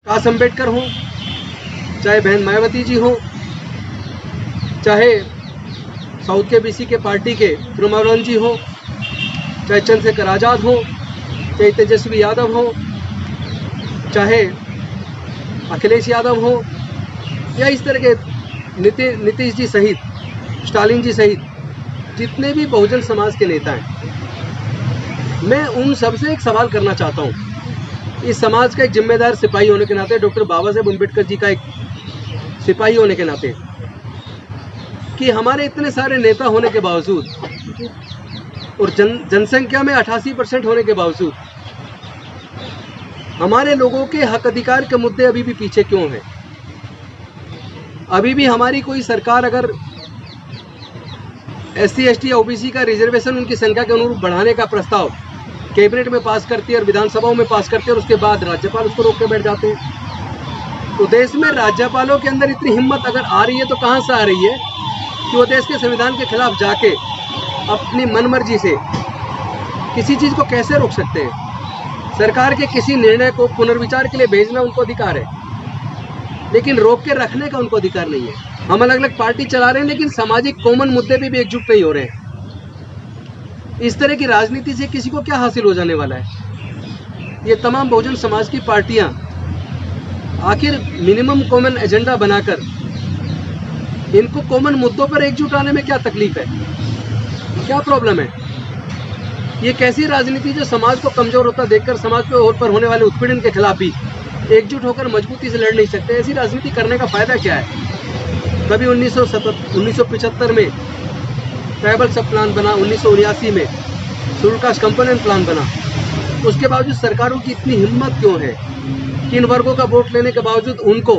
प्रकाश अम्बेडकर हो, चाहे बहन मायावती जी हो, चाहे साउथ के बीसी के पार्टी के त्रिमावलन जी हो, चाहे चंद्रशेखर आज़ाद हो, चाहे तेजस्वी यादव हो, चाहे अखिलेश यादव हो, या इस तरह के नीतीश जी सहित, स्टालिन जी सहित जितने भी बहुजन समाज के नेता हैं, मैं उन सबसे एक सवाल करना चाहता हूँ। इस समाज का एक जिम्मेदार सिपाही होने के नाते, डॉक्टर बाबा साहेब अम्बेडकर जी का एक सिपाही होने के नाते, कि हमारे इतने सारे नेता होने के बावजूद और जनसंख्या में 88% होने के बावजूद हमारे लोगों के हक अधिकार के मुद्दे अभी भी पीछे क्यों हैं? अभी भी हमारी कोई सरकार अगर SC ST या OBC का रिजर्वेशन उनकी संख्या के अनुरूप बढ़ाने का प्रस्ताव कैबिनेट में पास करती है और विधानसभाओं में पास करती है और उसके बाद राज्यपाल उसको रोक के बैठ जाते हैं, तो देश में राज्यपालों के अंदर इतनी हिम्मत अगर आ रही है तो कहाँ से आ रही है कि वो देश के संविधान के खिलाफ जाके अपनी मनमर्जी से किसी चीज़ को कैसे रोक सकते हैं? सरकार के किसी निर्णय को पुनर्विचार के लिए भेजना उनको अधिकार है, लेकिन रोक के रखने का उनको अधिकार नहीं है। हम अलग अलग पार्टी चला रहे हैं, लेकिन सामाजिक कॉमन मुद्दे पे भी एकजुट नहीं हो रहे हैं। इस तरह की राजनीति से किसी को क्या हासिल हो जाने वाला है? ये तमाम बहुजन समाज की पार्टियां आखिर मिनिमम कॉमन एजेंडा बनाकर इनको कॉमन मुद्दों पर एकजुट आने में क्या तकलीफ है, क्या प्रॉब्लम है? ये कैसी राजनीति जो समाज को कमजोर होता देखकर समाज के ओर पर होने वाले उत्पीड़न के खिलाफ भी एकजुट होकर मजबूती से लड़ नहीं सकते? ऐसी राजनीति करने का फायदा क्या है? कभी 1975 में ट्राइबल सब प्लान बना, 1979 में शेड्यूल कास्ट कंपोनेंट प्लान बना, उसके बावजूद सरकारों की इतनी हिम्मत क्यों है कि इन वर्गों का वोट लेने के बावजूद उनको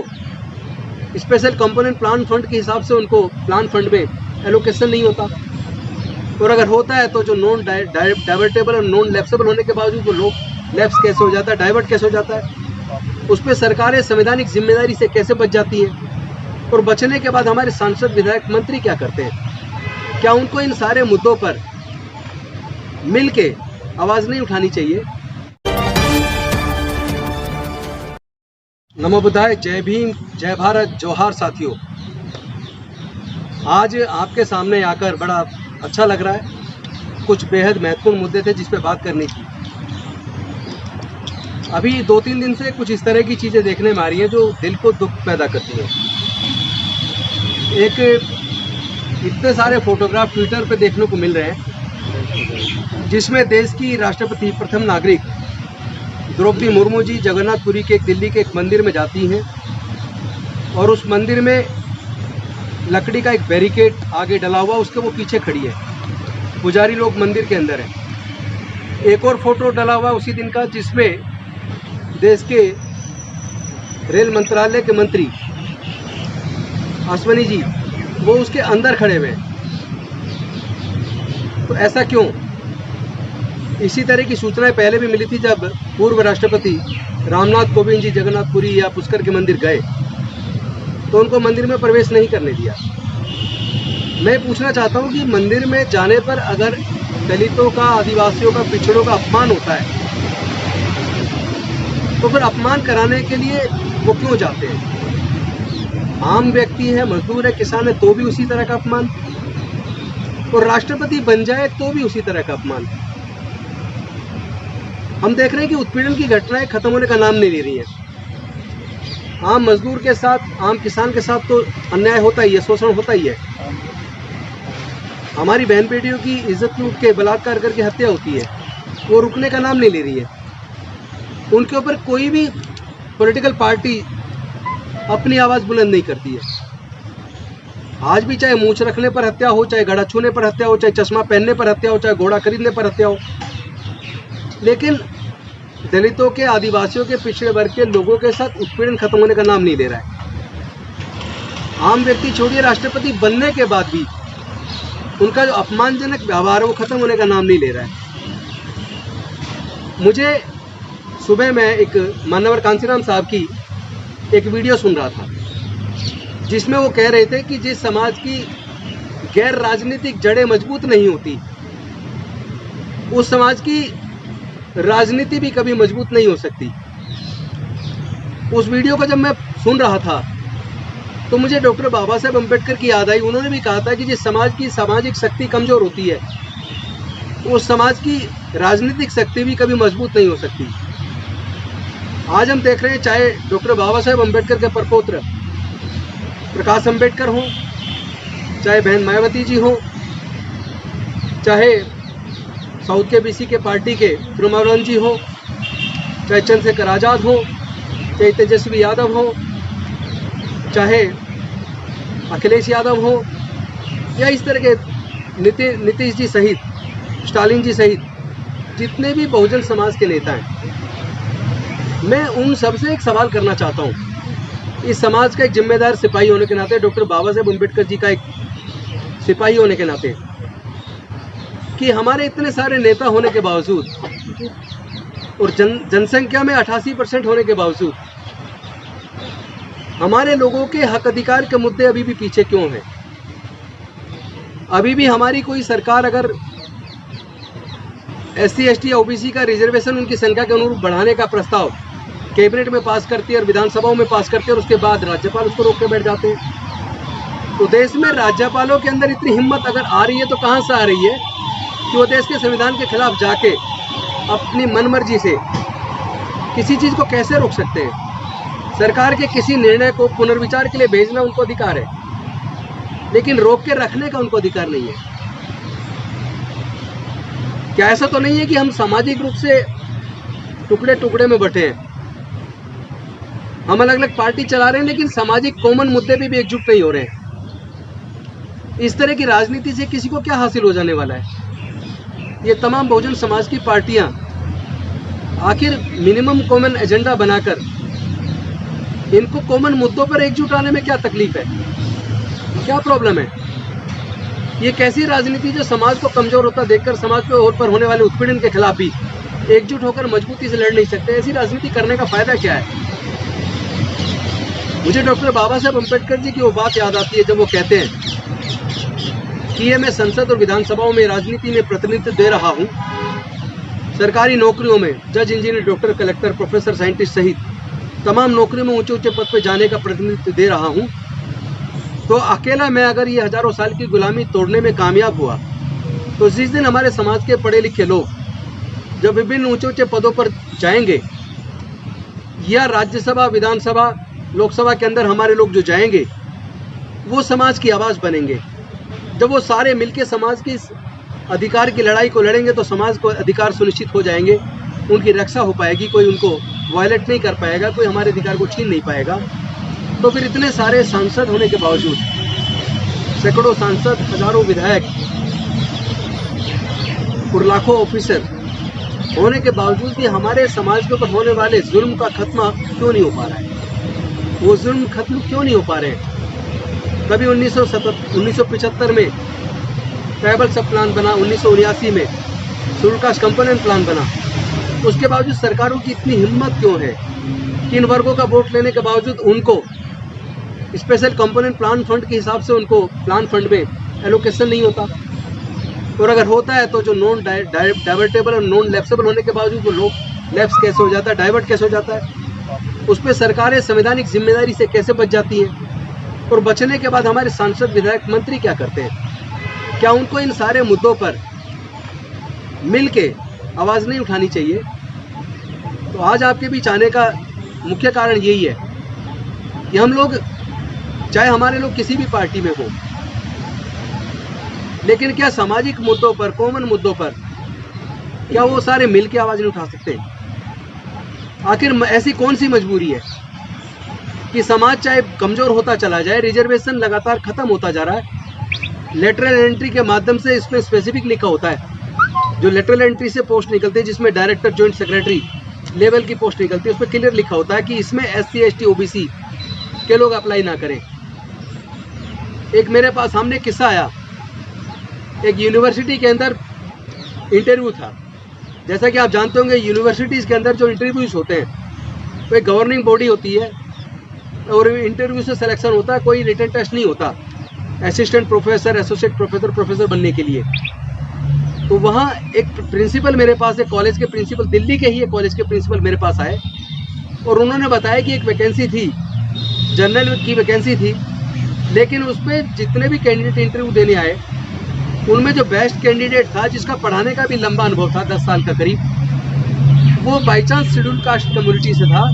स्पेशल कंपोनेंट प्लान फंड के हिसाब से उनको प्लान फंड में एलोकेशन नहीं होता, और अगर होता है तो जो नॉन डाइवर्टेबल और नॉन लैप्सेबल होने के बावजूद वो लोग लैप्स कैसे हो जाता है, डाइवर्ट कैसे हो जाता है, उस पर सरकारें संवैधानिक जिम्मेदारी से कैसे बच जाती हैं? और बचने के बाद हमारे सांसद, विधायक, मंत्री क्या करते हैं? क्या उनको इन सारे मुद्दों पर मिल के आवाज़ नहीं उठानी चाहिए? नमो बुद्धाय, जय भीम, जय भारत, जोहार साथियों। आज आपके सामने आकर बड़ा अच्छा लग रहा है। कुछ बेहद महत्वपूर्ण मुद्दे थे जिस पे बात करनी थी। अभी 2-3 दिन से कुछ इस तरह की चीज़ें देखने में आ रही हैं जो दिल को दुख पैदा करती हैं। एक इतने सारे फोटोग्राफ ट्विटर पे देखने को मिल रहे हैं जिसमें देश की राष्ट्रपति, प्रथम नागरिक द्रौपदी मुर्मू जी जगन्नाथपुरी के दिल्ली के एक मंदिर में जाती हैं और उस मंदिर में लकड़ी का एक बैरिकेड आगे डला हुआ, उसके वो पीछे खड़ी है। पुजारी लोग मंदिर के अंदर हैं। एक और फोटो डला हुआ उसी दिन का जिसमें देश के रेल मंत्रालय के मंत्री अश्वनी जी वो उसके अंदर खड़े हुए हैं। तो ऐसा क्यों? इसी तरह की सूचनाएं पहले भी मिली थी जब पूर्व राष्ट्रपति रामनाथ कोविंद जी जगन्नाथपुरी या पुष्कर के मंदिर गए तो उनको मंदिर में प्रवेश नहीं करने दिया। मैं पूछना चाहता हूं कि मंदिर में जाने पर अगर दलितों का, आदिवासियों का, पिछड़ों का अपमान होता है तो फिर अपमान कराने के लिए वो क्यों जाते हैं? आम व्यक्ति है, मजदूर है, किसान है, तो भी उसी तरह का अपमान, और राष्ट्रपति बन जाए तो भी उसी तरह का अपमान। हम देख रहे हैं कि उत्पीड़न की घटनाएं खत्म होने का नाम नहीं ले रही हैं। आम मजदूर के साथ, आम किसान के साथ तो अन्याय होता ही है, शोषण होता ही है। हमारी बहन बेटियों की इज्जत लूट के बलात्कार करके हत्या होती है, वो रुकने का नाम नहीं ले रही है। उनके ऊपर कोई भी पॉलिटिकल पार्टी अपनी आवाज़ बुलंद नहीं करती है। आज भी चाहे मूंछ रखने पर हत्या हो, चाहे गड़ा छूने पर हत्या हो, चाहे चश्मा पहनने पर हत्या हो, चाहे घोड़ा खरीदने पर हत्या हो, लेकिन दलितों के, आदिवासियों के, पिछड़े वर्ग के लोगों के साथ उत्पीड़न खत्म होने का नाम नहीं ले रहा है। आम व्यक्ति छोड़िए, राष्ट्रपति बनने के बाद भी उनका जो अपमानजनक व्यवहार है वो खत्म होने का नाम नहीं ले रहा है। मुझे सुबह मैं एक मानवर कांसीराम साहब की एक वीडियो सुन रहा था जिसमें वो कह रहे थे कि जिस समाज की गैर राजनीतिक जड़ें मजबूत नहीं होती उस समाज की राजनीति भी कभी मजबूत नहीं हो सकती। उस वीडियो को जब मैं सुन रहा था तो मुझे डॉक्टर बाबा साहेब अम्बेडकर की याद आई। उन्होंने भी कहा था कि जिस समाज की सामाजिक शक्ति कमजोर होती है उस समाज की राजनीतिक शक्ति भी कभी मजबूत नहीं हो सकती। आज हम देख रहे हैं, चाहे डॉक्टर बाबा साहेब अम्बेडकर के परपौत्र प्रकाश अम्बेडकर हों, चाहे बहन मायावती जी हों, चाहे साउथ के बीसी के पार्टी के त्रिमावलन जी हों, चाहे चंद्रशेखर आज़ाद हो, चाहे तेजस्वी यादव हो, चाहे अखिलेश यादव हो, या इस तरह के नीतीश जी सहित, स्टालिन जी सहित जितने भी बहुजन समाज के नेता हैं, मैं उन सबसे एक सवाल करना चाहता हूँ। इस समाज का एक जिम्मेदार सिपाही होने के नाते, डॉक्टर बाबा साहेब अम्बेडकर जी का एक सिपाही होने के नाते, कि हमारे इतने सारे नेता होने के बावजूद और जनसंख्या में 88% होने के बावजूद हमारे लोगों के हक अधिकार के मुद्दे अभी भी पीछे क्यों हैं? अभी भी हमारी कोई सरकार अगर SC ST या OBC का रिजर्वेशन उनकी संख्या के अनुरूप बढ़ाने का प्रस्ताव कैबिनेट में पास करती है और विधानसभाओं में पास करती है और उसके बाद राज्यपाल उसको रोक के बैठ जाते हैं, तो देश में राज्यपालों के अंदर इतनी हिम्मत अगर आ रही है तो कहाँ से आ रही है कि वो देश के संविधान के खिलाफ जाके अपनी मनमर्जी से किसी चीज़ को कैसे रोक सकते हैं? सरकार के किसी निर्णय को पुनर्विचार के लिए भेजना उनको अधिकार है, लेकिन रोक के रखने का उनको अधिकार नहीं है। क्या ऐसा तो नहीं है कि हम सामाजिक रूप से टुकड़े टुकड़े में बटे हैं, हम अलग अलग पार्टी चला रहे हैं, लेकिन सामाजिक कॉमन मुद्दे पे भी एकजुट नहीं हो रहे हैं? इस तरह की राजनीति से किसी को क्या हासिल हो जाने वाला है? ये तमाम बहुजन समाज की पार्टियां आखिर मिनिमम कॉमन एजेंडा बनाकर इनको कॉमन मुद्दों पर एकजुट आने में क्या तकलीफ है, क्या प्रॉब्लम है? ये कैसी राजनीति जो समाज को कमजोर होता देखकर समाज के ओर पर होने वाले उत्पीड़न के खिलाफ भी एकजुट होकर मजबूती से लड़ नहीं सकते? ऐसी राजनीति करने का फायदा क्या है? मुझे डॉक्टर बाबा साहेब अम्बेडकर जी की वो बात याद आती है जब वो कहते हैं कि ये मैं संसद और विधानसभाओं में राजनीति में प्रतिनिधित्व दे रहा हूँ, सरकारी नौकरियों में जज, engineer, doctor, collector, professor, scientist सहित तमाम नौकरियों में ऊंचे ऊंचे पद पर जाने का प्रतिनिधित्व दे रहा हूँ, तो अकेला मैं अगर ये हजारों साल की गुलामी तोड़ने में कामयाब हुआ तो जिस दिन हमारे समाज के पढ़े लिखे लोग जब विभिन्न ऊंचे ऊंचे पदों पर जाएंगे या राज्यसभा, विधानसभा, लोकसभा के अंदर हमारे लोग जो जाएंगे वो समाज की आवाज़ बनेंगे। जब वो सारे मिलके समाज की अधिकार की लड़ाई को लड़ेंगे तो समाज को अधिकार सुनिश्चित हो जाएंगे, उनकी रक्षा हो पाएगी, कोई उनको वायलेट नहीं कर पाएगा, कोई हमारे अधिकार को छीन नहीं पाएगा। तो फिर इतने सारे सांसद होने के बावजूद, सैकड़ों सांसद, हजारों विधायक और लाखों ऑफिसर होने के बावजूद भी हमारे समाज के ऊपर होने वाले जुल्म का खत्मा क्यों नहीं हो पा रहा है? वो जुल्म खत्म क्यों नहीं हो पा रहे हैं? कभी 1975 में ट्राइबल सब प्लान बना, 1979 में शेड्यूल कास्ट कंपोनेंट प्लान बना, उसके बावजूद सरकारों की इतनी हिम्मत क्यों है कि इन वर्गों का वोट लेने के बावजूद उनको स्पेशल कंपोनेंट प्लान फंड के हिसाब से उनको प्लान फंड में एलोकेशन नहीं होता, और अगर होता है तो जो नॉन डाइवर्टेबल और नॉन लैप्सेबल होने के बावजूद वो लोग लैप्स कैसे हो जाता है, डाइवर्ट कैसे हो जाता है, उस पर सरकारें संवैधानिक जिम्मेदारी से कैसे बच जाती हैं? और बचने के बाद हमारे सांसद, विधायक, मंत्री क्या करते हैं? क्या उनको इन सारे मुद्दों पर मिल के आवाज़ नहीं उठानी चाहिए? तो आज आपके बीच आने का मुख्य कारण यही है कि हम लोग, चाहे हमारे लोग किसी भी पार्टी में हो, लेकिन क्या सामाजिक मुद्दों पर, कॉमन मुद्दों पर क्या वो सारे मिल के आवाज़ नहीं उठा सकते? आखिर ऐसी कौन सी मजबूरी है कि समाज चाहे कमज़ोर होता चला जाए, रिजर्वेशन लगातार ख़त्म होता जा रहा है, लेटरल एंट्री के माध्यम से इसमें स्पेसिफिक लिखा होता है, जो लेटरल एंट्री से पोस्ट निकलती है जिसमें डायरेक्टर, जॉइंट सेक्रेटरी लेवल की पोस्ट निकलती है, उस पर क्लियर लिखा होता है कि इसमें SC ST OBC के लोग अप्लाई ना करें। एक मेरे पास सामने किस्सा आया, एक यूनिवर्सिटी के अंदर इंटरव्यू था। जैसा कि आप जानते होंगे, यूनिवर्सिटीज़ के अंदर जो इंटरव्यूज़ होते हैं वो एक गवर्निंग बॉडी होती है और इंटरव्यू से सिलेक्शन होता है, कोई रिटन टेस्ट नहीं होता assistant professor, associate professor, professor बनने के लिए। तो वहाँ एक प्रिंसिपल मेरे पास, एक कॉलेज के प्रिंसिपल, दिल्ली के ही एक कॉलेज के प्रिंसिपल मेरे पास आए और उन्होंने बताया कि एक वैकेंसी थी, जनरल की वैकेंसी थी, लेकिन उस पर जितने भी कैंडिडेट इंटरव्यू देने आए उनमें जो बेस्ट कैंडिडेट था, जिसका पढ़ाने का भी लंबा अनुभव था 10 साल का करीब, वो by chance schedule caste community से था,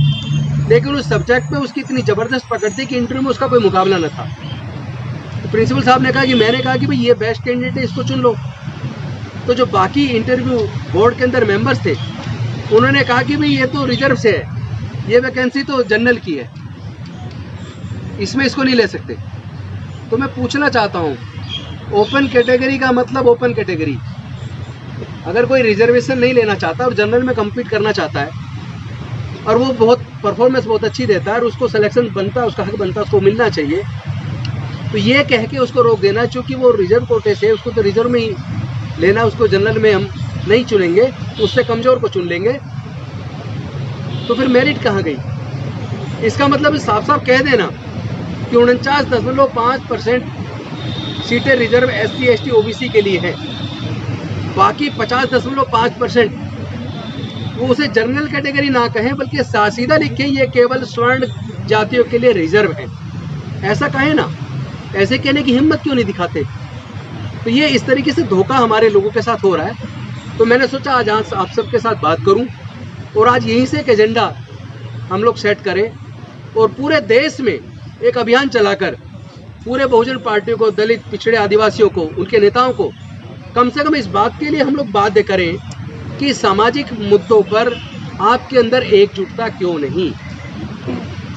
लेकिन उस सब्जेक्ट में उसकी इतनी ज़बरदस्त पकड़ थी कि इंटरव्यू में उसका कोई मुकाबला न था। तो प्रिंसिपल साहब ने कहा कि मैंने कहा कि भाई ये बेस्ट कैंडिडेट है, इसको चुन लो। तो जो बाकी इंटरव्यू बोर्ड के अंदर मेंबर्स थे उन्होंने कहा कि भाई ये तो रिजर्व से है, ये वैकेंसी तो जनरल की है, इसमें इसको नहीं ले सकते। तो मैं पूछना चाहता हूँ, ओपन कैटेगरी का मतलब ओपन कैटेगरी, अगर कोई रिजर्वेशन नहीं लेना चाहता और जनरल में कम्पीट करना चाहता है और वो बहुत परफॉर्मेंस बहुत अच्छी देता है और उसको सिलेक्शन बनता है, उसका हक बनता है, उसको मिलना चाहिए, तो ये कह के उसको रोक देना चूँकि वो रिजर्व कोटे से, उसको तो रिजर्व में ही लेना, उसको जनरल में हम नहीं चुनेंगे, उससे कमज़ोर को चुन लेंगे, तो फिर मेरिट कहाँ गई? इसका मतलब साफ साफ कह देना कि 49.5% सीटें रिजर्व SC ST OBC के लिए हैं, बाकी 50.5% वो उसे जनरल कैटेगरी ना कहें बल्कि सीधा लिखें ये केवल स्वर्ण जातियों के लिए रिजर्व है, ऐसा कहें ना। ऐसे कहने की हिम्मत क्यों नहीं दिखाते? तो ये इस तरीके से धोखा हमारे लोगों के साथ हो रहा है। तो मैंने सोचा आज आप सबके साथ बात करूं और आज यहीं से एक एजेंडा हम लोग सेट करें और पूरे देश में एक अभियान चलाकर पूरे बहुजन पार्टियों को, दलित, पिछड़े, आदिवासियों को, उनके नेताओं को कम से कम इस बात के लिए हम लोग बाध्य करें कि सामाजिक मुद्दों पर आपके अंदर एकजुटता क्यों नहीं,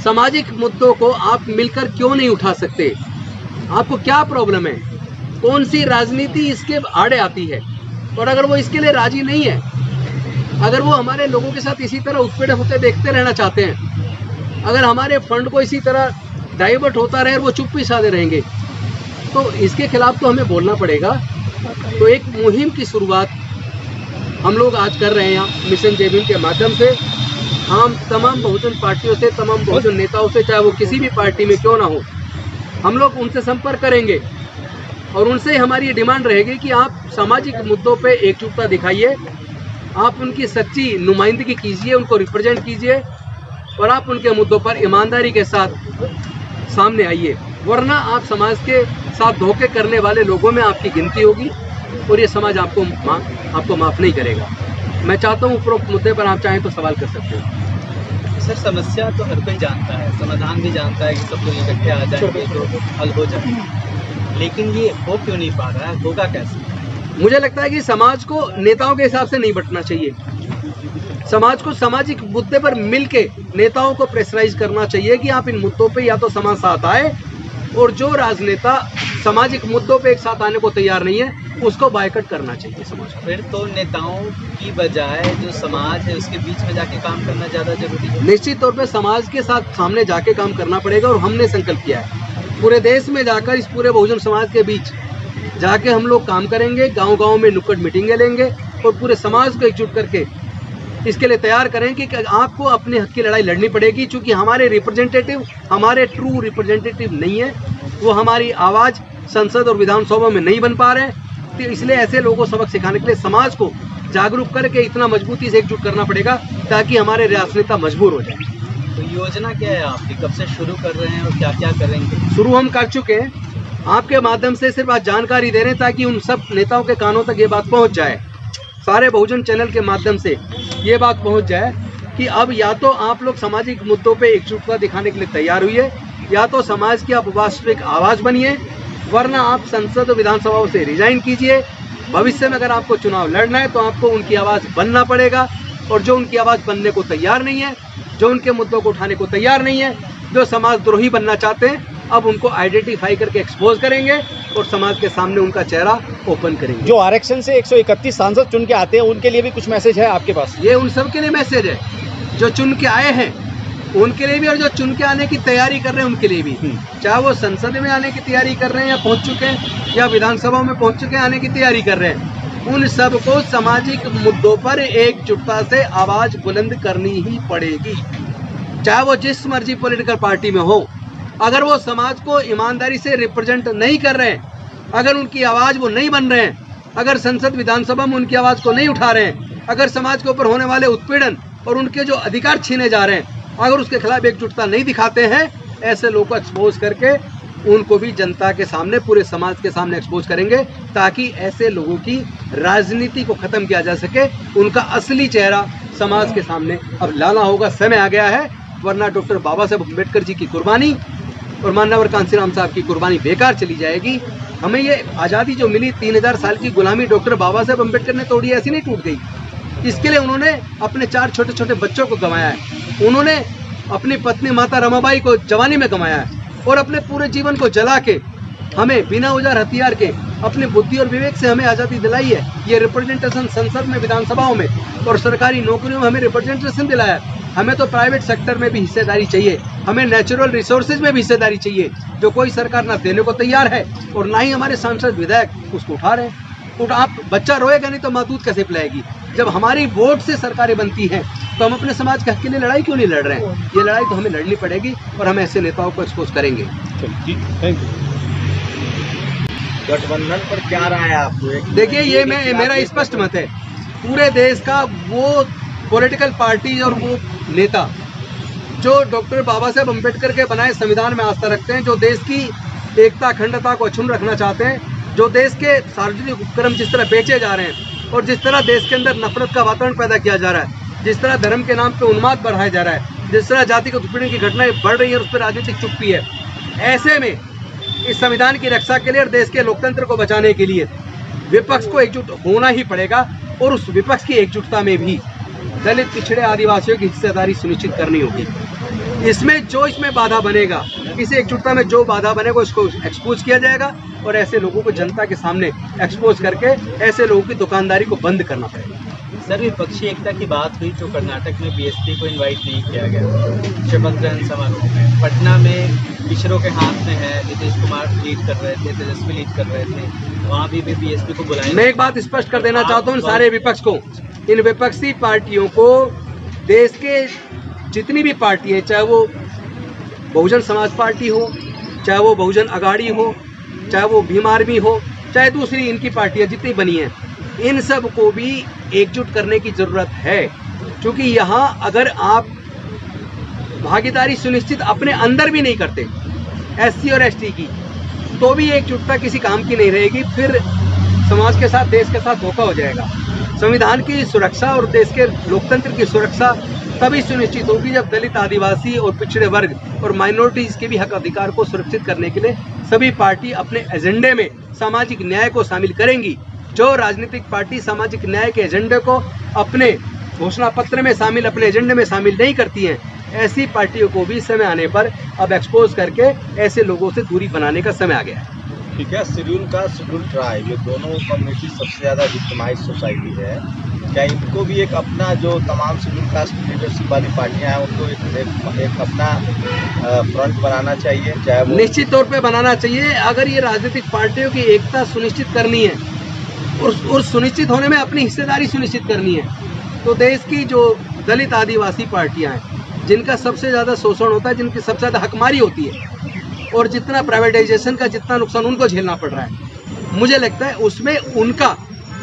सामाजिक मुद्दों को आप मिलकर क्यों नहीं उठा सकते, आपको क्या प्रॉब्लम है, कौन सी राजनीति इसके आड़े आती है। और अगर वो इसके लिए राजी नहीं है, अगर वो हमारे लोगों के साथ इसी तरह उत्पीड़न होते देखते रहना चाहते हैं, अगर हमारे फंड को इसी तरह डाइवर्ट होता रहे और वो चुप्पी साधे रहेंगे, तो इसके खिलाफ तो हमें बोलना पड़ेगा। तो एक मुहिम की शुरुआत हम लोग आज कर रहे हैं यहाँ मिशन जय भीम के माध्यम से। हम तमाम बहुजन पार्टियों से, तमाम बहुजन नेताओं से, चाहे वो किसी भी पार्टी में क्यों ना हो, हम लोग उनसे संपर्क करेंगे और उनसे हमारी ये डिमांड रहेगी कि आप सामाजिक मुद्दों पे एकजुटता दिखाइए, आप उनकी सच्ची नुमाइंदगी कीजिए, उनको रिप्रेजेंट कीजिए और आप उनके मुद्दों पर ईमानदारी के साथ सामने आइए, वरना आप समाज के साथ धोखे करने वाले लोगों में आपकी गिनती होगी और ये समाज आपको माफ़ नहीं करेगा। मैं चाहता हूँ उपरोक्त मुद्दे पर आप चाहें तो सवाल कर सकते हैं। सर, समस्या तो हर कोई जानता है, समाधान भी जानता है कि सब लोग इकट्ठे आ जाएंगे तो हल हो जाएगा, लेकिन ये हो क्यों नहीं पा रहा है, होगा कैसे? मुझे लगता है कि समाज को नेताओं के हिसाब से नहीं बंटना चाहिए, समाज को सामाजिक मुद्दे पर मिलके नेताओं को प्रेशराइज करना चाहिए कि आप इन मुद्दों पे या तो समाज साथ आए और जो राजनेता सामाजिक मुद्दों पे एक साथ आने को तैयार नहीं है उसको बायकॉट करना चाहिए समाज को। फिर तो नेताओं की बजाय जो समाज है उसके बीच में जाके काम करना ज़्यादा जरूरी है। निश्चित तौर पे समाज के साथ सामने जाके काम करना पड़ेगा और हमने संकल्प किया है पूरे देश में जाकर इस पूरे बहुजन समाज के बीच जाके हम लोग काम करेंगे, गांव-गांव में नुक्कड़ मीटिंगें लेंगे और पूरे समाज को एकजुट करके इसके लिए तैयार करें कि आपको अपने हक की लड़ाई लड़नी पड़ेगी, क्योंकि हमारे रिप्रेजेंटेटिव हमारे ट्रू रिप्रेजेंटेटिव नहीं है, वो हमारी आवाज़ संसद और विधानसभा में नहीं बन पा रहे हैं। तो इसलिए ऐसे लोगों को सबक सिखाने के लिए समाज को जागरूक करके इतना मजबूती से एकजुट करना पड़ेगा ताकि हमारे राजनेता मजबूर हो जाए। तो योजना क्या है आपकी, कब से शुरू कर रहे हैं और क्या क्या करेंगे? शुरू हम कर चुके हैं, आपके माध्यम से सिर्फ आज जानकारी दे रहे हैं ताकि उन सब नेताओं के कानों तक ये बात पहुंच जाए, सारे बहुजन चैनल के माध्यम से ये बात पहुंच जाए कि अब या तो आप लोग सामाजिक मुद्दों पे एकजुटता दिखाने के लिए तैयार हुई है, या तो समाज की आप वास्तविक आवाज़ बनिए, वरना आप संसद और विधानसभाओं से रिजाइन कीजिए। भविष्य में अगर आपको चुनाव लड़ना है तो आपको उनकी आवाज़ बनना पड़ेगा, और जो उनकी आवाज़ बनने को तैयार नहीं है, जो उनके मुद्दों को उठाने को तैयार नहीं है, जो समाजद्रोही बनना चाहते हैं, अब उनको आइडेंटिफाई करके एक्सपोज करेंगे और समाज के सामने उनका चेहरा ओपन करेंगे। जो आरक्षण से 131 सांसद चुन के आते हैं उनके लिए भी कुछ मैसेज है आपके पास? ये उन सब के लिए मैसेज है, जो चुन के आए हैं उनके लिए भी और जो चुन के आने की तैयारी कर रहे हैं उनके लिए भी, चाहे वो संसद में आने की तैयारी कर रहे हैं या पहुंच चुके हैं या विधानसभा में पहुंच चुके हैं आने की तैयारी कर रहे हैं, उन सबको सामाजिक मुद्दों पर एकजुटता से आवाज़ बुलंद करनी ही पड़ेगी, चाहे वो जिस मर्जी पॉलिटिकल पार्टी में हो। अगर वो समाज को ईमानदारी से रिप्रेजेंट नहीं कर रहे हैं, अगर उनकी आवाज़ वो नहीं बन रहे हैं, अगर संसद विधानसभा में उनकी आवाज़ को नहीं उठा रहे हैं, अगर समाज के ऊपर होने वाले उत्पीड़न और उनके जो अधिकार छीने जा रहे हैं अगर उसके खिलाफ एकजुटता नहीं दिखाते हैं, ऐसे लोगों को एक्सपोज करके उनको भी जनता के सामने, पूरे समाज के सामने एक्सपोज करेंगे, ताकि ऐसे लोगों की राजनीति को खत्म किया जा सके। उनका असली चेहरा समाज के सामने अब लाना होगा, समय आ गया है, वरना डॉक्टर बाबा साहब अम्बेडकर जी की कुर्बानी और मानवर कांसीराम साहब की कुर्बानी बेकार चली जाएगी। हमें ये आज़ादी जो मिली, 3000 साल की गुलामी डॉक्टर बाबा साहब अम्बेडकर ने तोड़ी, ऐसी नहीं टूट गई। इसके लिए उन्होंने अपने 4 छोटे छोटे बच्चों को गंवाया है, उन्होंने अपनी पत्नी माता रमाबाई को जवानी में गंवाया है, और अपने पूरे जीवन को जला के हमें बिना औजार हथियार के अपनी बुद्धि और विवेक से हमें आज़ादी दिलाई है। ये रिप्रेजेंटेशन संसद में, विधानसभाओं में और सरकारी नौकरियों में हमें रिप्रेजेंटेशन दिलाया है। हमें तो प्राइवेट सेक्टर में भी हिस्सेदारी चाहिए, हमें नेचुरल रिसोर्सेज में भी हिस्सेदारी चाहिए, जो कोई सरकार ना देने को तैयार है और ना ही हमारे सांसद विधायक उसको उठा रहे हैं। आप बच्चा रोएगा नहीं तो माँ दूध कैसे पिलाएगी? जब हमारी वोट से सरकारें बनती हैं तो हम अपने समाज के हक के लिए लड़ाई क्यों नहीं लड़ रहे हैं? ये लड़ाई तो हमें लड़नी पड़ेगी और हम ऐसे नेताओं को एक्सपोज करेंगे। Thank you. गठबंधन पर क्या राय है आपको? देखिए, ये मेरा स्पष्ट मत है, पूरे देश का वो पॉलिटिकल पार्टी और वो नेता जो डॉक्टर बाबा साहेब अम्बेडकर के बनाए संविधान में आस्था रखते हैं, जो देश की एकता अखंडता को अक्षुण्ण रखना चाहते हैं, जो देश के सार्वजनिक उपक्रम जिस तरह बेचे जा रहे हैं और जिस तरह देश के अंदर नफरत का वातावरण पैदा किया जा रहा है, जिस तरह धर्म के नाम पे उन्माद बढ़ाया जा रहा है, जिस तरह जातिगत उत्पीड़न की घटनाएं बढ़ रही है और उस पर राजनीतिक चुप्पी है, ऐसे में इस संविधान की रक्षा के लिए और देश के लोकतंत्र को बचाने के लिए विपक्ष को एकजुट होना ही पड़ेगा। और उस विपक्ष की एकजुटता में भी दलित, पिछड़े, आदिवासियों की हिस्सेदारी सुनिश्चित करनी होगी। इसमें बाधा बनेगा, इस एकजुटता में जो बाधा बनेगा उसको एक्सपोज किया जाएगा और ऐसे लोगों को जनता के सामने एक्सपोज करके ऐसे लोगों की दुकानदारी को बंद करना पड़ेगा। सर, विपक्षी एकता की बात हुई तो कर्नाटक में बीएसपी को इनवाइट नहीं किया गया शपथ ग्रहण समारोह में। पटना में पिछड़ों के हाथ में है, नीतीश कुमार लीड कर रहे थे, तेजस्वी लीड कर रहे थे, वहाँ भी बीएसपी को बुलाया। मैं एक बात स्पष्ट कर देना चाहता हूँ सारे विपक्ष को, इन विपक्षी पार्टियों को देश के जितनी भी पार्टी है, चाहे वो बहुजन समाज पार्टी हो, चाहे वो बहुजन अगाड़ी हो, चाहे वो भीम आर्मी हो, चाहे दूसरी इनकी पार्टियां जितनी बनी हैं, इन सब को भी एकजुट करने की ज़रूरत है। क्योंकि यहाँ अगर आप भागीदारी सुनिश्चित अपने अंदर भी नहीं करते एससी और एसटी की, तो भी एकजुटता किसी काम की नहीं रहेगी। फिर समाज के साथ, देश के साथ धोखा हो जाएगा। संविधान की सुरक्षा और देश के लोकतंत्र की सुरक्षा तभी सुनिश्चित होगी जब दलित, आदिवासी और पिछड़े वर्ग और माइनॉरिटीज़ के भी हक अधिकार को सुरक्षित करने के लिए सभी पार्टी अपने एजेंडे में सामाजिक न्याय को शामिल करेंगी। जो राजनीतिक पार्टी सामाजिक न्याय के एजेंडे को अपने घोषणा पत्र में शामिल, अपने एजेंडे में शामिल नहीं करती हैं, ऐसी पार्टियों को भी समय आने पर अब एक्सपोज करके ऐसे लोगों से दूरी बनाने का समय आ गया है। ठीक है, शेड्यूल ट्राइब, ये दोनों कम्युनिटी सबसे ज़्यादा विक्टिमाइज सोसाइटी है। क्या इनको भी एक अपना, जो तमाम शेड्यूल कास्ट लीडरशिप वाली पार्टियां हैं, उनको एक अपना फ्रंट बनाना चाहिए? चाहे वो निश्चित तौर पे बनाना चाहिए। अगर ये राजनीतिक पार्टियों की एकता सुनिश्चित करनी है और सुनिश्चित होने में अपनी हिस्सेदारी सुनिश्चित करनी है, तो देश की जो दलित, आदिवासी पार्टियां हैं, जिनका सबसे ज़्यादा शोषण होता है, जिनकी सबसे ज़्यादा हकमारी होती है और जितना प्राइवेटाइजेशन का जितना नुकसान उनको झेलना पड़ रहा है, मुझे लगता है उसमें उनका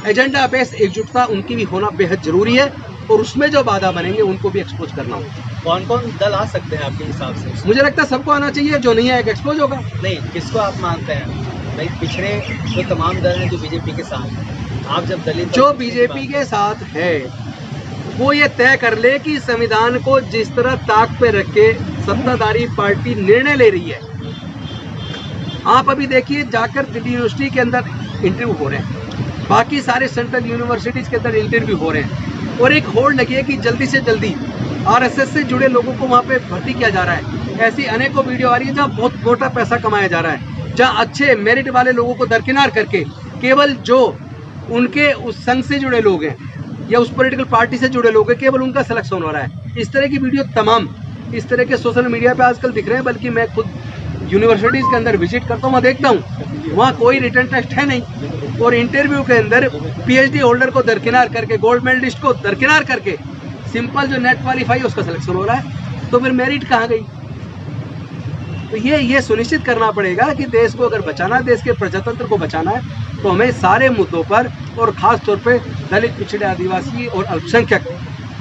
एजेंडा बेस्ड एकजुटता उनकी भी होना बेहद जरूरी है और उसमें जो बाधा बनेंगे उनको भी एक्सपोज करना होगा। कौन कौन दल आ सकते हैं आपके हिसाब से? मुझे लगता है सबको आना चाहिए, जो नहीं आएगा एक्सपोज होगा। नहीं, किसको आप मानते हैं? भाई पिछड़े जो तमाम दल हैं जो बीजेपी के साथ हैं, आप जब दलित, जो बीजेपी के साथ है वो ये तय कर ले कि संविधान को जिस तरह ताक पे रख के सत्ताधारी पार्टी निर्णय ले रही है। आप अभी देखिए, जाकर दिल्ली यूनिवर्सिटी के अंदर इंटरव्यू हो रहे हैं, बाकी सारे सेंट्रल यूनिवर्सिटीज़ के अंदर इंटरव्यू हो रहे हैं और एक होड़ लगी है कि जल्दी से जल्दी आरएसएस से जुड़े लोगों को वहाँ पे भर्ती किया जा रहा है। ऐसी अनेकों वीडियो आ रही है जहाँ बहुत मोटा पैसा कमाया जा रहा है, जहाँ अच्छे मेरिट वाले लोगों को दरकिनार करके केवल जो उनके उस संघ से जुड़े लोग हैं या उस पॉलिटिकल पार्टी से जुड़े लोग हैं, केवल उनका सिलेक्शन हो रहा है। इस तरह की वीडियो तमाम इस तरह के सोशल मीडिया पे आजकल दिख रहे हैं। बल्कि मैं खुद यूनिवर्सिटीज़ के अंदर विजिट करता हूँ, मैं देखता हूँ वहाँ कोई रिटर्न टेस्ट है नहीं और इंटरव्यू के अंदर पीएचडी होल्डर को दरकिनार करके, गोल्ड मेडलिस्ट को दरकिनार करके सिंपल जो नेट क्वालिफाई उसका सिलेक्शन हो रहा है। तो फिर मेरिट कहाँ गई? तो ये सुनिश्चित करना पड़ेगा कि देश को अगर बचाना है, देश के प्रजातंत्र को बचाना है, तो हमें सारे मुद्दों पर और ख़ास तौर पे दलित, पिछड़े, आदिवासी और अल्पसंख्यक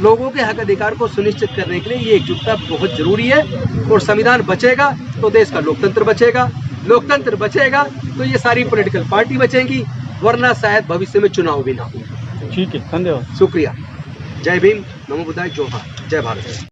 लोगों के हक अधिकार को सुनिश्चित करने के लिए ये एकजुटता बहुत जरूरी है। और संविधान बचेगा तो देश का लोकतंत्र बचेगा, लोकतंत्र बचेगा तो ये सारी पॉलिटिकल पार्टी बचेंगी, वरना शायद भविष्य में चुनाव भी ना हो। ठीक है, धन्यवाद। शुक्रिया। जय भीम, नमो बुद्धाय, जोहार, जय भारत।